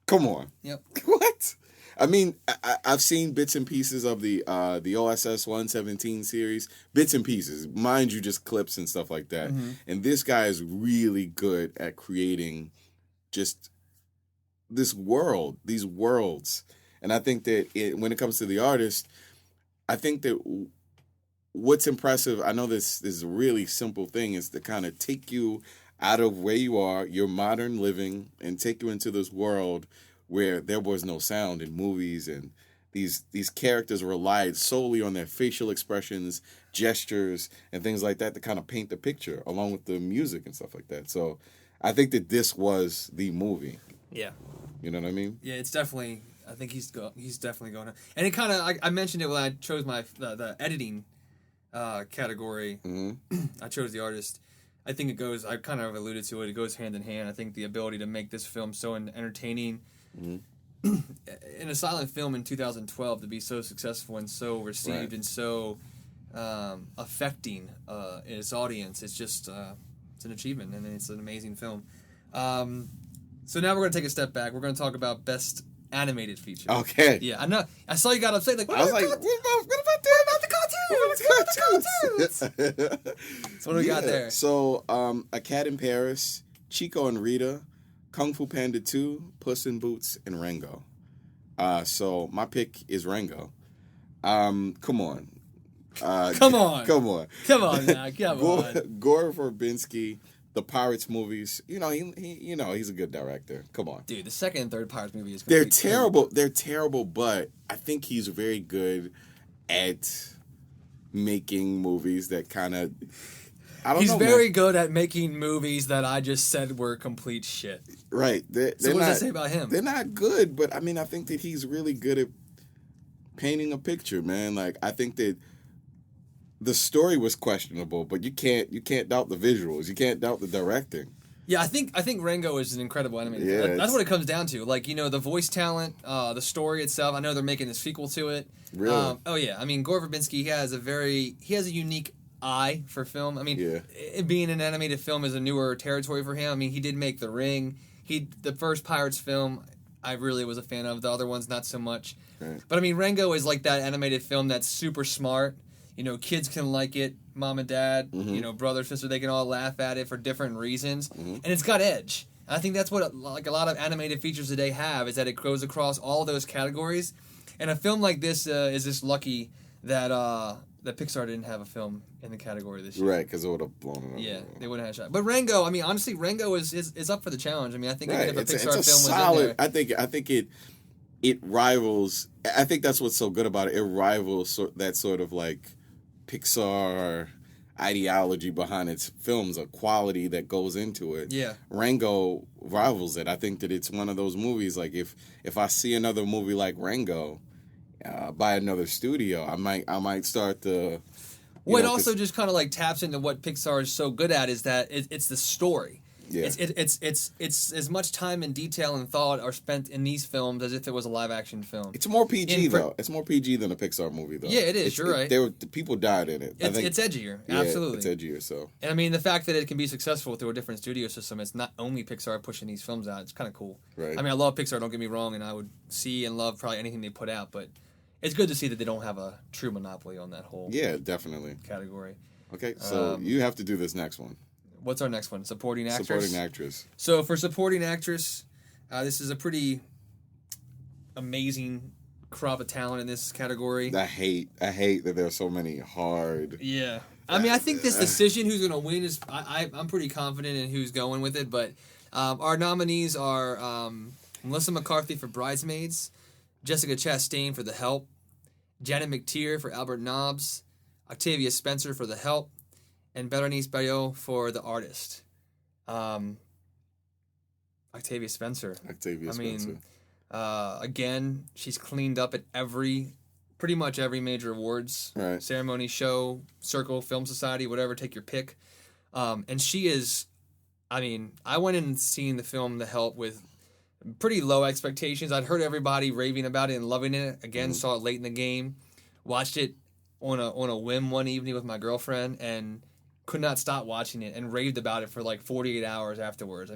Come on.
Yep.
What? I mean, I've seen bits and pieces of the OSS 117 series. Bits and pieces. Mind you, just clips and stuff like that.
Mm-hmm.
And this guy is really good at creating just this world, these worlds. And I think that when it comes to The Artist, I think that what's impressive, I know this is a really simple thing, is to kind of take you out of where you are, your modern living, and take you into this world where there was no sound in movies, and these characters relied solely on their facial expressions, gestures, and things like that to kind of paint the picture, along with the music and stuff like that. So I think that this was the movie.
Yeah.
You know what I mean?
Yeah, it's definitely. I think he's definitely going to. And it kind of. I mentioned it when I chose the editing category.
Mm-hmm.
I chose The Artist. I think it goes. I kind of alluded to it. It goes hand in hand. I think the ability to make this film so entertaining. Mm-hmm. In a silent film in 2012, to be so successful and so received
right.
and so affecting its audience, it's just it's an achievement, and it's an amazing film. So now we're going to take a step back. We're going to talk about Best Animated Feature.
Okay.
Yeah, I know. I saw you got upset. Like,
I was like, what about
the cartoons? So what do we got there?
So, A Cat in Paris, Chico and Rita, Kung Fu Panda 2, Puss in Boots, and Rango. So my pick is Rango. Come on.
Come on.
Come on.
Come on now. Come on.
Gore Verbinski, the Pirates movies. You know, he's a good director. Come on.
Dude, the second and third Pirates movie is
They're terrible. They're terrible, but I think he's very good at making movies that kind of...
He's very good at making movies that I just said were complete shit.
Right.
So what does that say about him?
They're not good, but I mean, I think that he's really good at painting a picture, man. Like, I think that the story was questionable, but you can't doubt the visuals. You can't doubt the directing.
Yeah, I think Rango is an incredible animator.
Yeah,
that's what it comes down to. Like, the voice talent, the story itself. I know they're making a sequel to it.
Really?
Oh yeah. I mean, Gore Verbinski has a unique eye for film. I mean, it being an animated film is a newer territory for him. I mean, he did make The Ring. The first Pirates film, I really was a fan of. The other ones, not so much.
Right.
But I mean, Rango is like that animated film that's super smart. Kids can like it, mom and dad,
mm-hmm.
Brother, sister, they can all laugh at it for different reasons.
Mm-hmm.
And it's got edge. And I think that's what a lot of animated features today have, is that it goes across all those categories. And a film like this is just lucky that Pixar didn't have a film in the category this year.
Right, because it would have blown it up.
Yeah, they wouldn't have a shot. But Rango, I mean, honestly, Rango is up for the challenge. I mean, I think
Right.
even if a
it's
Pixar
a
film was
solid,
in there...
I think it rivals... I think that's what's so good about it. It rivals that sort of like Pixar ideology behind its films, a quality that goes into it.
Yeah.
Rango rivals it. I think that it's one of those movies, like if I see another movie like Rango by another studio, I might start to...
Well, it also just kind of like taps into what Pixar is so good at, is that it's the story.
Yeah.
It's as much time and detail and thought are spent in these films as if it was a live action film.
It's more PG though. It's more PG than a Pixar movie though.
Yeah, it is. You're right.
People died in it.
It's edgier.
Yeah,
absolutely.
It's edgier. So.
And I mean, the fact that it can be successful through a different studio system, it's not only Pixar pushing these films out. It's kind of cool.
Right.
I mean, I love Pixar. Don't get me wrong, and I would see and love probably anything they put out, but it's good to see that they don't have a true monopoly on that whole.
Yeah, definitely.
Category.
Okay, so you have to do this next one.
What's our next one? Supporting actress?
Supporting actress.
So for supporting actress, this is a pretty amazing crop of talent in this category.
I hate that there are so many hard...
Yeah. I mean, I think this decision, who's going to win, I'm pretty confident in who's going with it, but our nominees are Melissa McCarthy for Bridesmaids, Jessica Chastain for The Help, Janet McTeer for Albert Nobbs, Octavia Spencer for The Help, and Berenice Bejo for The Artist. Octavia Spencer. Again, she's cleaned up at pretty much every major awards ceremony, show, circle, film society, whatever, take your pick. And she is, I went in and seen the film The Help with pretty low expectations. I'd heard everybody raving about it and loving it. Again, saw it late in the game. Watched it on a whim one evening with my girlfriend and could not stop watching it and raved about it for like 48 hours afterwards.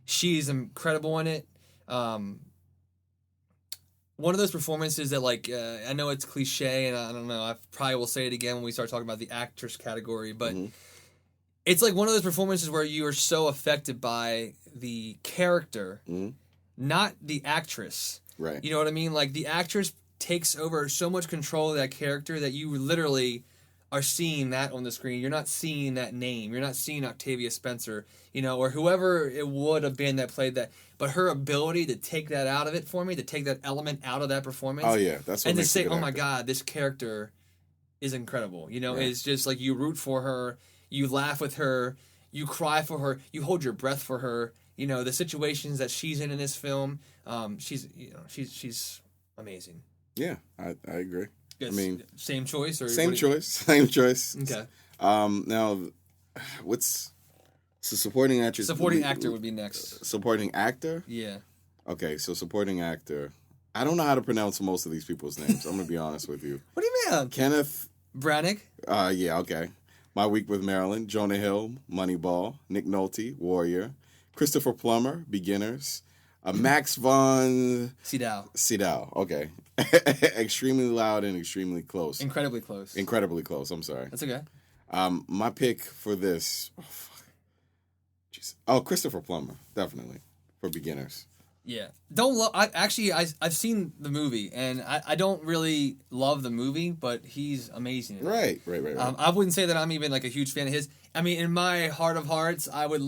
She's incredible in it. One of those performances that, like, I know it's cliche, and I don't know, I probably will say it again when we start talking about the actress category, but it's like one of those performances where you are so affected by the character, not the actress.
Right.
You know what I mean? Like, the actress takes over so much control of that character that you literally are seeing that on the screen. You're not seeing that name. You're not seeing Octavia Spencer, or whoever it would have been that played that. But her ability to take that out of it for me, to take that element out of that performance.
Oh, yeah. That's what
and to
makes
say,
it a good
oh, my
actor.
God, this character is incredible. It's just like you root for her, you laugh with her, you cry for her, you hold your breath for her. The situations that she's in this film, she's amazing.
Yeah, I agree.
Yes. Same choice or
same choice.
Okay.
Now, what's supporting actress?
Supporting actor would be next.
Supporting actor?
Yeah.
Okay, so supporting actor. I don't know how to pronounce most of these people's names. I'm gonna be honest with you.
What do you mean?
Kenneth
Branagh.
Yeah. Okay. My Week with Marilyn. Jonah Hill. Moneyball. Nick Nolte. Warrior. Christopher Plummer. Beginners. Max von Sydow. Okay. Extremely Loud and Extremely Close.
Incredibly Close.
Incredibly Close. I'm sorry.
That's okay.
My pick for this. Christopher Plummer, definitely for beginners.
Yeah. I've seen the movie and I don't really love the movie, but he's amazing.
Right.
I wouldn't say that I'm even like a huge fan of his. In my heart of hearts, I would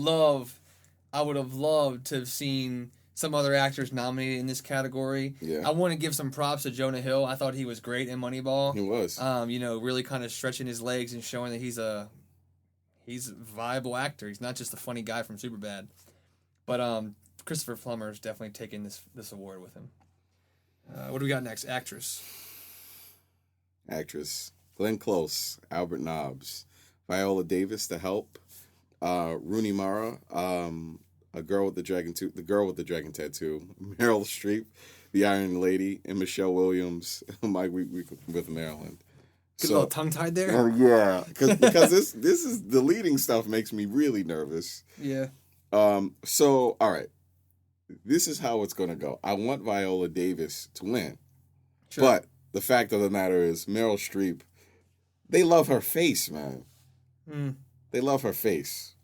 have loved to have seen some other actors nominated in this category.
Yeah.
I want to give some props to Jonah Hill. I thought he was great in Moneyball.
He was.
Really kind of stretching his legs and showing that he's a viable actor. He's not just a funny guy from Superbad. But Christopher Plummer's definitely taking this award with him. What do we got next? Actress.
Glenn Close, Albert Nobbs, Viola Davis, The Help, Rooney Mara, The Girl with the Dragon Tattoo, Meryl Streep, The Iron Lady, and Michelle Williams, My Week with Marilyn.
Get a little tongue-tied there?
Oh, yeah. Because this is, the leading stuff makes me really nervous.
Yeah.
So, all right. This is how it's going to go. I want Viola Davis to win. Sure. But the fact of the matter is, Meryl Streep, they love her face, man. They love her face.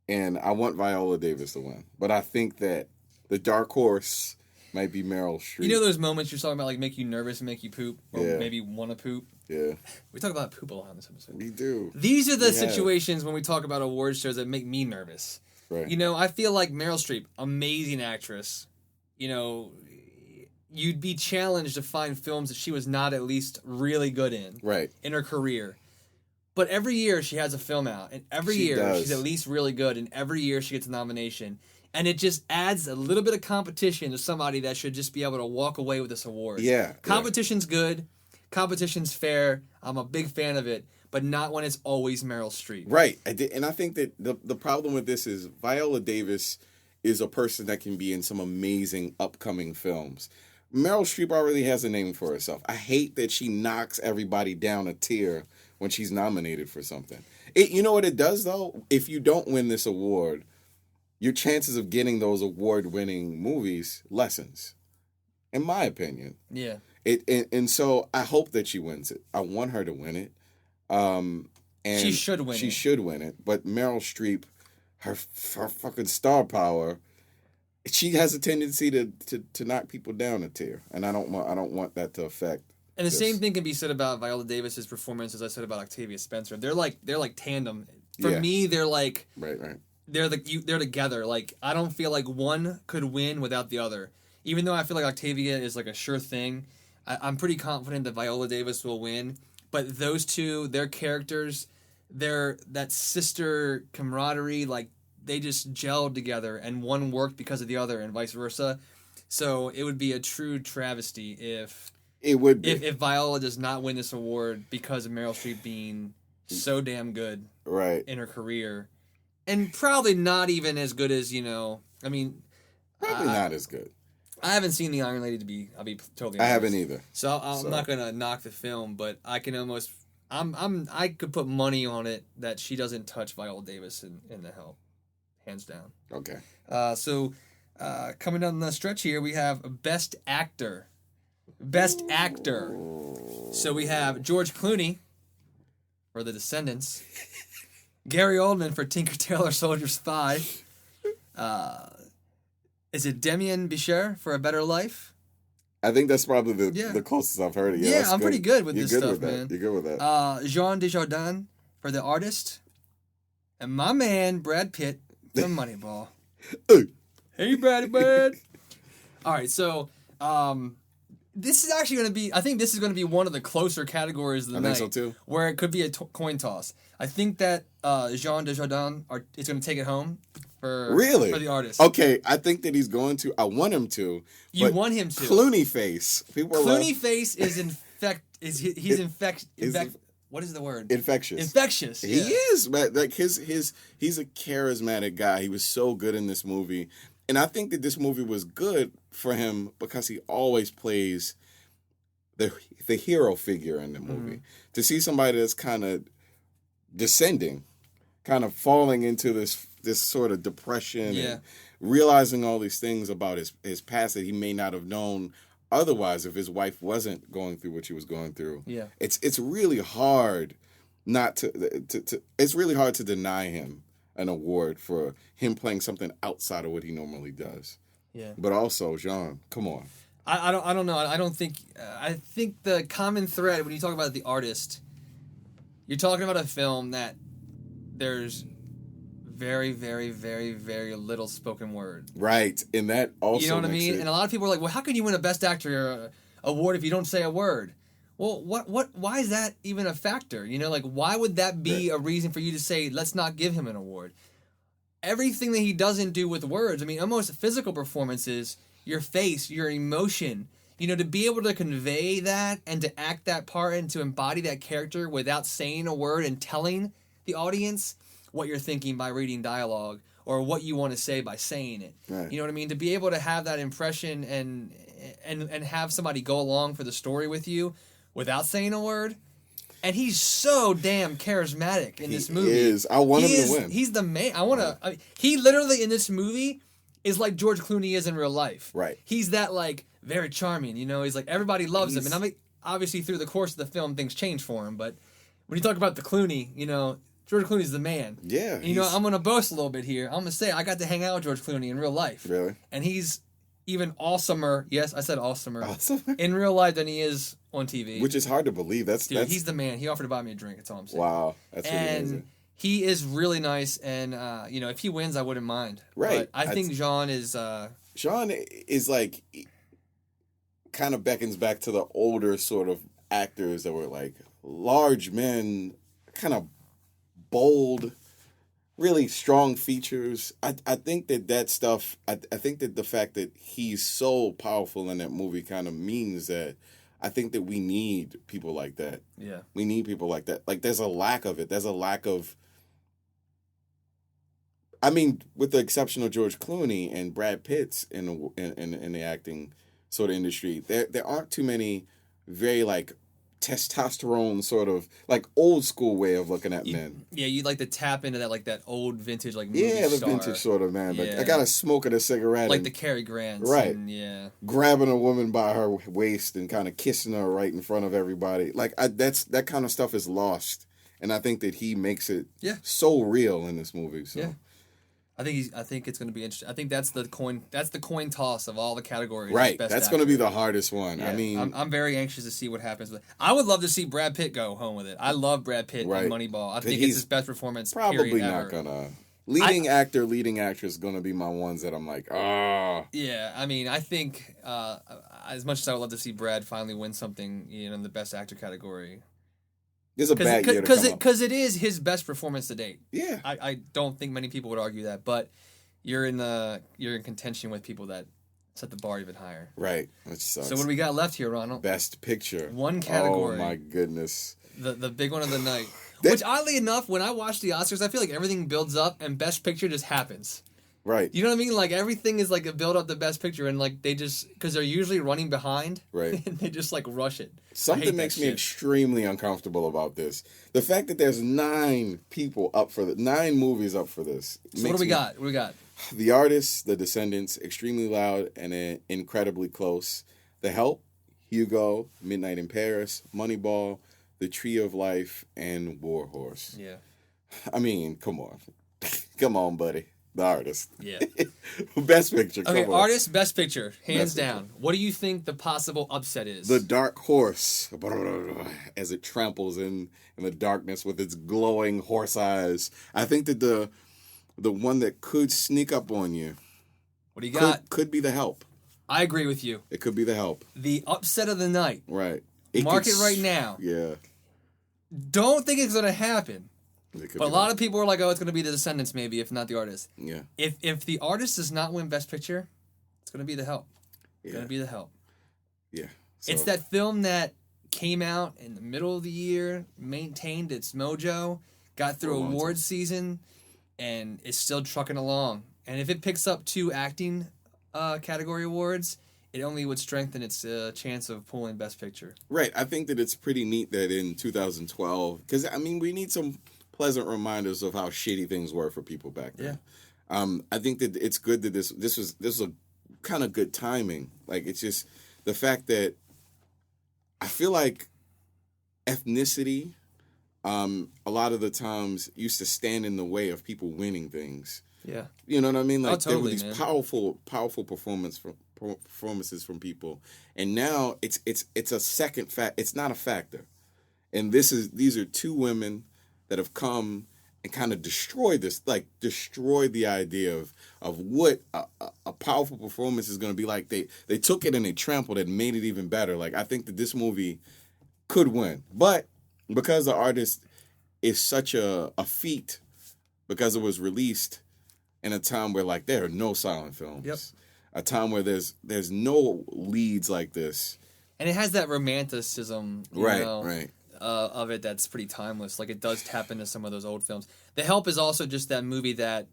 And I want Viola Davis to win. But I think that the dark horse might be Meryl Streep.
Those moments you're talking about, like, make you nervous and make you poop? Or maybe want to poop?
Yeah.
We talk about poop a lot in this episode.
We do.
These are the situations when we talk about award shows that make me nervous.
Right.
I feel like Meryl Streep, amazing actress. You'd be challenged to find films that she was not at least really good in.
Right.
In her career. But every year she has a film out, and every year she's at least really good, and every year she gets a nomination. And it just adds a little bit of competition to somebody that should just be able to walk away with this award.
Yeah.
Competition's good. Competition's fair. I'm a big fan of it, but not when it's always Meryl Streep.
Right. And I think that the problem with this is Viola Davis is a person that can be in some amazing upcoming films. Meryl Streep already has a name for herself. I hate that she knocks everybody down a tier when she's nominated for something. You know what it does, though? If you don't win this award, your chances of getting those award-winning movies lessens, in my opinion.
Yeah.
And so I hope that she wins it. I want her to win it. And
she should win it.
She should win it. But Meryl Streep, her fucking star power, she has a tendency to knock people down a tier, and I don't want that to affect.
And the same thing can be said about Viola Davis's performance as I said about Octavia Spencer. They're like tandem. For me, they're like
right.
they're together. Like, I don't feel like one could win without the other. Even though I feel like Octavia is like a sure thing, I'm pretty confident that Viola Davis will win. But those two, their characters, that sister camaraderie, like, they just gelled together, and one worked because of the other, and vice versa. So it would be a true travesty if Viola does not win this award because of Meryl Streep being so damn good in her career, and probably not even as good as probably
not as good.
I haven't seen The Iron Lady I'll be totally honest.
I haven't either.
So I'm not gonna knock the film, but I can almost I could put money on it that she doesn't touch Viola Davis in The Help, hands down.
Okay.
So coming down the stretch here, we have Best Actor. Best Actor. So we have George Clooney for The Descendants, Gary Oldman for Tinker Tailor Soldier Spy. Is it Demian Bichir for A Better Life?
I think that's probably the closest I've heard of it.
Yeah, I'm pretty good with this stuff,
man. You're good with that.
Jean Dujardin for The Artist. And my man, Brad Pitt, for Moneyball. Hey, Brad. All right, so this is actually going to be, I think this is going to be one of the closer categories of the night. I think so, too. Where it could be a coin toss. I think that Jean Dujardin is going to take it home. For The Artist. Okay, I think that he's going to. I want him to. You want him to.
Clooney face.
Clooney face is he's infectious. What is the word?
Infectious.
Infectious.
He is, man. Like he's a charismatic guy. He was so good in this movie. And I think that this movie was good for him because he always plays the hero figure in the movie. Mm-hmm. To see somebody that's kind of descending, kind of falling into this sort of depression and realizing all these things about his past that he may not have known otherwise if his wife wasn't going through what she was going through. Yeah. It's really hard it's really hard to deny him an award for him playing something outside of what he normally does. Yeah. But also, Jean, come on.
I don't know. I don't think I think the common thread when you talk about The Artist, you're talking about a film that there's very, very, very, very little spoken word.
Right. And that also,
you know what I mean? And a lot of people are like, well, how can you win a Best Actor award if you don't say a word? Well, why is that even a factor? Like, why would that be a reason for you to say, let's not give him an award? Everything that he doesn't do with words, I mean, almost physical performances, your face, your emotion, to be able to convey that and to act that part and to embody that character without saying a word and telling the audience what you're thinking by reading dialogue or what you want to say by saying it. Right. You know what I mean? To be able to have that impression and have somebody go along for the story with you without saying a word. And he's so damn charismatic in this movie. He
is. I want him to win.
He's the man. He literally in this movie is like George Clooney is in real life. Right. He's that like very charming, He's like everybody loves him. And I mean, obviously through the course of the film things change for him, but when you talk about the Clooney, George Clooney's the man. Yeah. And, I'm going to boast a little bit here. I'm going to say I got to hang out with George Clooney in real life. Really? And he's even awesomer. Yes, I said awesomer. In real life than he is on TV.
Which is hard to believe. That's
he's the man. He offered to buy me a drink. That's all I'm saying.
Wow. That's really amazing.
He is really nice. And, if he wins, I wouldn't mind. Right. But I think Jean is...
Jean is like... kind of beckons back to the older sort of actors that were like large men, kind of bold, really strong features. I think that stuff, I think that the fact that he's so powerful in that movie kind of means that I think that we need people like that. Yeah. We need people like that. Like, there's a lack of it. There's a lack of... I mean, with the exception of George Clooney and Brad Pitt's in the acting sort of industry, there aren't too many very, like, testosterone sort of like old school way of looking at men.
Yeah, you'd like to tap into that like that old vintage like movie star.
The vintage sort of man. Like I gotta smoke at a cigarette.
Like the Cary Grants.
Right.
And,
grabbing a woman by her waist and kind of kissing her right in front of everybody. Like that kind of stuff is lost. And I think that he makes it so real in this movie. So. Yeah.
I think it's going to be interesting. I think that's the coin toss of all the categories.
Right, that's going to be the hardest one. Yeah. I mean,
I'm very anxious to see what happens with it. I would love to see Brad Pitt go home with it. I love Brad Pitt in Moneyball. I think it's his best performance.
Probably not gonna. Leading actor, leading actress going to be my ones that I'm like, ah.
Yeah, I mean, I think as much as I would love to see Brad finally win something, in the Best Actor category.
It's a bad year to come up.
Because it is his best performance to date.
Yeah.
I don't think many people would argue that, but you're in contention with people that set the bar even higher.
Right, which sucks.
So what do we got left here, Ronald?
Best Picture.
One category.
Oh, my goodness.
The big one of the night. Which, oddly enough, when I watch the Oscars, I feel like everything builds up and Best Picture just happens.
Right.
You know what I mean? Like, everything is like a build up to Best Picture, and like they just, because they're usually running behind,
right?
And they just like rush it.
Something makes me extremely uncomfortable about this. The fact that there's 9 movies up for this.
So what do we got? What do we got?
The Artist, The Descendants, Extremely Loud and Incredibly Close, The Help, Hugo, Midnight in Paris, Moneyball, The Tree of Life, and War Horse.
Yeah.
I mean, come on. Come on, buddy. The Artist.
Yeah.
Best Picture.
Okay, Artist, Best Picture. Hands down. What do you think the possible upset is?
The Dark Horse. As it tramples in the darkness with its glowing horse eyes. I think that the one that could sneak up on you.
What do you got?
Could be The Help.
I agree with you.
It could be The Help.
The upset of the night.
Right.
Mark it right now.
Yeah.
Don't think it's going to happen. But a lot of people are like, oh, it's going to be The Descendants maybe, if not The Artist.
Yeah.
If The Artist does not win Best Picture, it's going to be The Help. It's going to be The Help.
Yeah. So.
It's that film that came out in the middle of the year, maintained its mojo, got through awards season, and is still trucking along. And if it picks up 2 acting category awards, it only would strengthen its chance of pulling Best Picture.
Right. I think that it's pretty neat that in 2012, because, I mean, we need some pleasant reminders of how shitty things were for people back then. Yeah. I think that it's good that this was a kind of good timing. Like, it's just the fact that I feel like ethnicity, a lot of the times used to stand in the way of people winning things.
Yeah.
You know what I mean? Like,
totally,
there were these powerful performances from people, and now it's a second fact. It's not a factor, and these are 2 women that have come and kind of destroyed the idea of what a powerful performance is going to be like. They took it and they trampled it and made it even better. Like, I think that this movie could win, but because The Artist is such a feat, because it was released in a time where, like, there are no silent films.
Yep.
A time where there's no leads like this.
And it has that romanticism,
right.
Of it that's pretty timeless. Like, it does tap into some of those old films. The Help is also just that movie that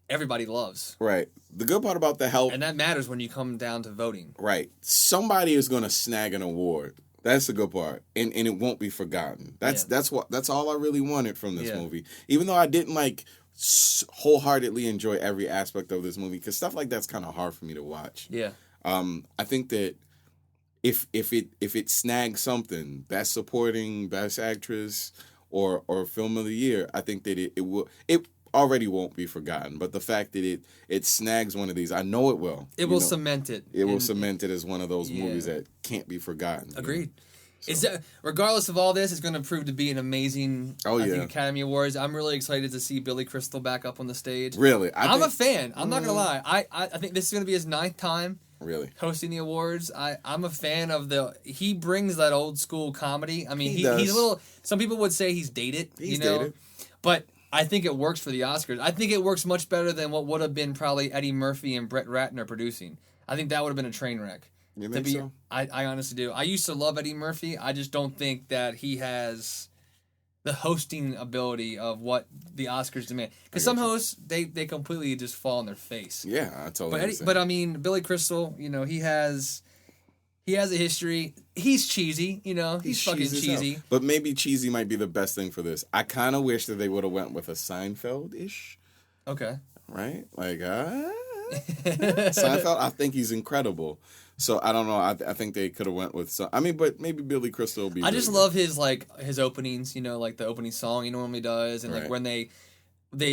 everybody loves.
Right. The good part about The Help...
And that matters when you come down to voting.
Right. Somebody is going to snag an award. That's the good part. And it won't be forgotten. That's all I really wanted from this movie. Even though I didn't, like, wholeheartedly enjoy every aspect of this movie, because stuff like that's kind of hard for me to watch.
Yeah.
I think that if it snags something, Best Supporting, Best Actress, or Film of the Year, I think that it already won't be forgotten. But the fact that it snags one of these, I know it will.
It will cement it.
It will cement it as one of those movies that can't be forgotten.
Agreed. So. Regardless of all this, it's going to prove to be an amazing Academy Awards. I'm really excited to see Billy Crystal back up on the stage.
Really?
I'm a fan. I'm not going to lie. I think this is going to be his 9th time hosting the awards. I'm a fan of he brings that old school comedy. I mean, he's a little, some people would say he's dated, dated. But I think it works for the Oscars. I think it works much better than what would have been probably Eddie Murphy and Brett Ratner producing. I think that would have been a train wreck.
You think so?
I honestly do. I used to love Eddie Murphy. I just don't think that he has the hosting ability of what the Oscars demand. Because some hosts, they completely just fall on their face.
Yeah, I totally understand.
But I mean, Billy Crystal, he has a history. He's cheesy, he's fucking cheesy.
But maybe cheesy might be the best thing for this. I kind of wish that they would have went with a Seinfeld-ish.
Okay.
Right? Like, Seinfeld, I think he's incredible. So I don't know. I think they could have went with some. I mean, but maybe Billy Crystal will be.
I just love his openings. Like the opening song he normally does, and like when they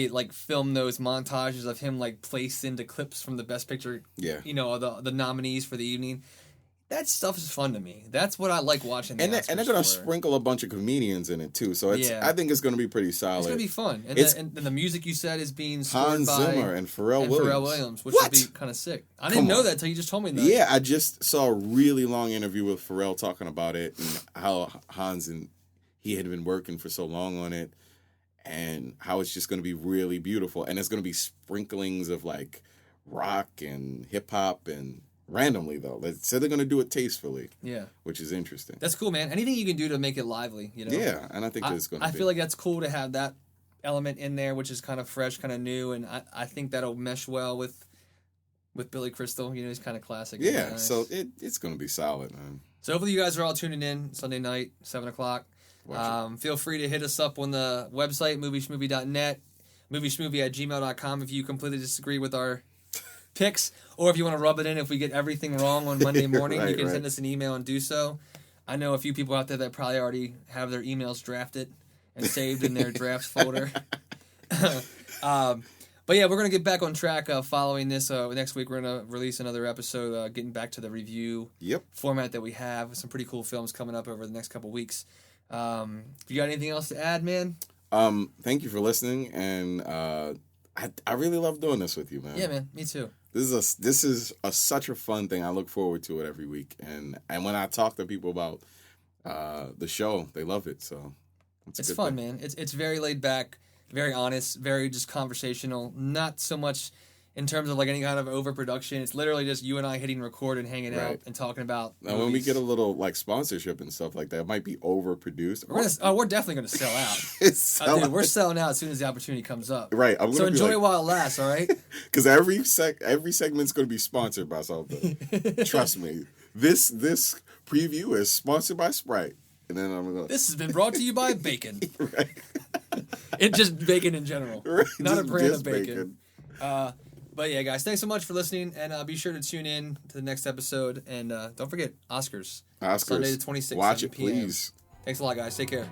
like film those montages of him like placed into clips from the Best Picture.
Yeah.
The nominees for the evening. that stuff is fun to me. That's what I like watching.
And they're going to sprinkle a bunch of comedians in it, too. So I think it's going to be pretty solid. It's
going to be fun. And the music you said is being
scored by Hans Zimmer and Pharrell Williams.
Which would be kind of sick. I didn't know that until you just told me that.
Yeah, I just saw a really long interview with Pharrell talking about it and how Hans and he had been working for so long on it and how it's just going to be really beautiful. And it's going to be sprinklings of, like, rock and hip-hop and... randomly, though. They said they're going to do it tastefully. Yeah. Which is interesting.
That's cool, man. Anything you can do to make it lively, you know?
Yeah, and I think it's going to be.
I feel like that's cool to have that element in there, which is kind of fresh, kind of new, and I think that'll mesh well with Billy Crystal. You know, he's kind of classic.
Yeah, nice. So it's going to be solid, man.
So hopefully you guys are all tuning in Sunday night, 7 o'clock. Feel free to hit us up on the website, movieschmovie.net, movieschmovie@gmail.com if you completely disagree with our picks, or if you want to rub it in if we get everything wrong on Monday morning, you can send us an email and do so. I know a few people out there that probably already have their emails drafted and saved in their drafts folder. But yeah, we're going to get back on track following this. Next week we're going to release another episode getting back to the review format that we have. Some pretty cool films coming up over the next couple weeks. You got anything else to add, man?
Thank you for listening, and I really love doing this with you, man.
Yeah, man, me too.
This is such a fun thing. I look forward to it every week, and when I talk to people about the show, they love it. So it's
fun, man. It's very laid back, very honest, very just conversational. Not so much in terms of like any kind of overproduction. It's literally just you and I hitting record and hanging out and talking about.
Now, when we get a little like sponsorship and stuff like that, it might be overproduced.
We're definitely gonna sell out. Dude, we're selling out as soon as the opportunity comes up.
Right.
So enjoy it while it lasts. All right.
Because every segment's gonna be sponsored by something. Trust me. This preview is sponsored by Sprite, and then I'm gonna.
This has been brought to you by bacon. Right. It's just bacon in general, not a brand of bacon. But yeah, guys, thanks so much for listening, and be sure to tune in to the next episode. And don't forget, Oscars. Sunday the 26th.
Watch it, please.
Thanks a lot, guys. Take care.